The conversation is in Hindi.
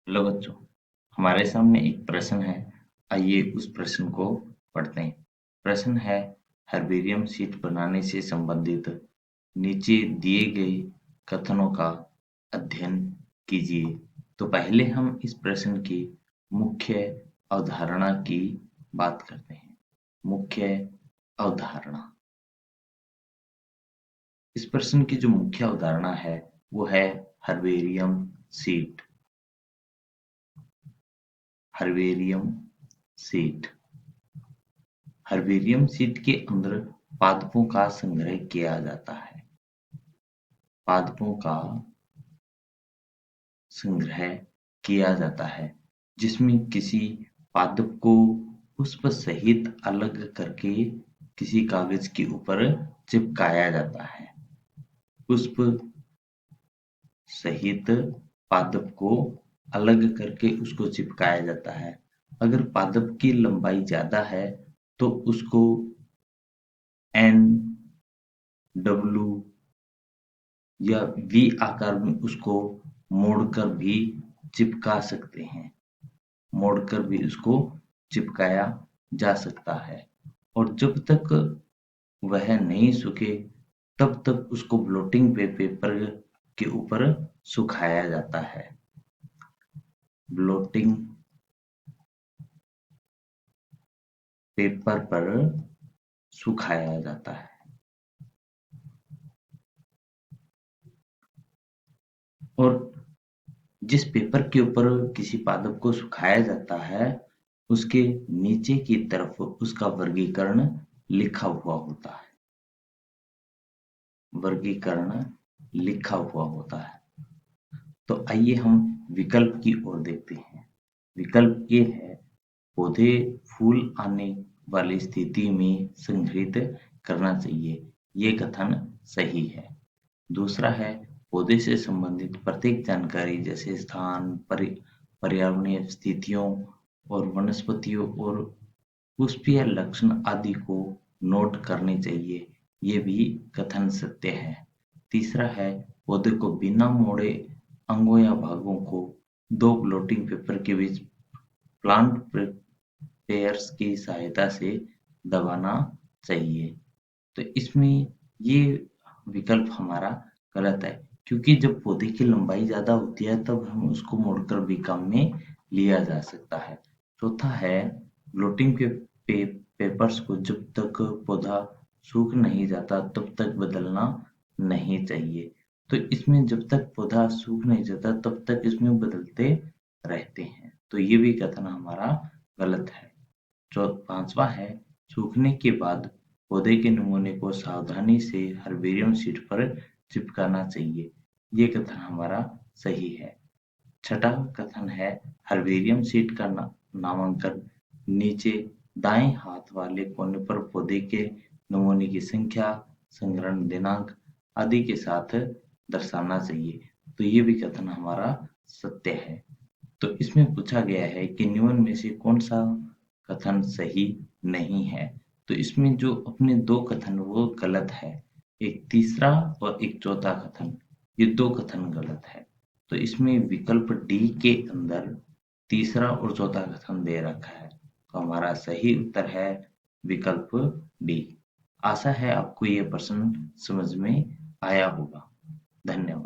हेलो बच्चों, हमारे सामने एक प्रश्न है। आइए उस प्रश्न को पढ़ते हैं। प्रश्न है, हर्बेरियम शीट बनाने से संबंधित नीचे दिए गए कथनों का अध्ययन कीजिए। तो पहले हम इस प्रश्न की मुख्य अवधारणा की बात करते हैं। मुख्य अवधारणा। इस प्रश्न की जो मुख्य अवधारणा है वो है herbarium sheet. Herbarium sheet. Herbarium sheet के अंदर पादपों का संग्रह किया जाता है। पादपों का संग्रह किया जाता है जिसमें किसी पादप को पुष्प सहित अलग करके किसी कागज के ऊपर चिपकाया जाता है। पुष्प सहित पादप को अलग करके उसको चिपकाया जाता है। अगर पादप की लंबाई ज्यादा है तो उसको एन डब्ल्यू या वी आकार में उसको मोड़कर भी चिपका सकते हैं। मोड़कर भी उसको चिपकाया जा सकता है और जब तक वह नहीं सूखे तब तक उसको ब्लोटिंग पेपर के ऊपर सुखाया जाता है। ब्लोटिंग पेपर पर सुखाया जाता है। और जिस पेपर के ऊपर किसी पादप को सुखाया जाता है उसके नीचे की तरफ उसका वर्गीकरण लिखा हुआ होता है। वर्गीकरण लिखा हुआ होता है। तो आइए हम विकल्प की ओर देखते हैं। विकल्प ये है, पौधे फूल आने वाली स्थिति में संग्रहित करना चाहिए। ये कथन सही है। दूसरा है, पौधे से संबंधित प्रत्येक जानकारी जैसे स्थान, पर्यावरणीय स्थितियों और वनस्पतियों और पुष्पीय लक्षण आदि को नोट करने चाहिए। ये भी कथन सत्य है। तीसरा है, पौधे को बिना मोड़े अंगों या भागों को दो ब्लोटिंग पेपर के बीच प्लांट पेयर्स की सहायता से दबाना चाहिए। तो इसमें ये विकल्प हमारा गलत है क्योंकि जब पौधे की लंबाई ज्यादा होती है तब हम उसको मोड़कर भी काम में लिया जा सकता है। चौथा है, ब्लोटिंग के पेपर्स को जब तक पौधा सूख नहीं जाता तब तक बदलना नहीं चाहिए। तो इसमें जब तक पौधा सूख नहीं जाता तब तक इसमें बदलते रहते हैं। तो ये भी कथन हमारा गलत है। पांचवा है, सूखने के बाद पौधे के नमूने को सावधानी से हर्बेरियम शीट पर चिपकाना चाहिए। ये कथन हमारा सही है। छठा कथन है, हर्बेरियम शीट का नामांकन नीचे दाएं हाथ वाले कोने पर पौधे के नमूने की संख्या, संग्रहण दिनांक आदि के साथ दर्शाना चाहिए। तो ये भी कथन हमारा सत्य है। तो इसमें पूछा गया है कि निम्न में से कौन सा कथन सही नहीं है। तो इसमें जो अपने दो कथन वो गलत है। एक तीसरा और एक चौथा कथन, ये दो कथन गलत है। तो इसमें विकल्प डी के अंदर तीसरा और चौथा कथन दे रखा है। तो हमारा सही उत्तर है विकल्प डी। आशा है आपको ये प्रश्न समझ में आया होगा। धन्यवाद।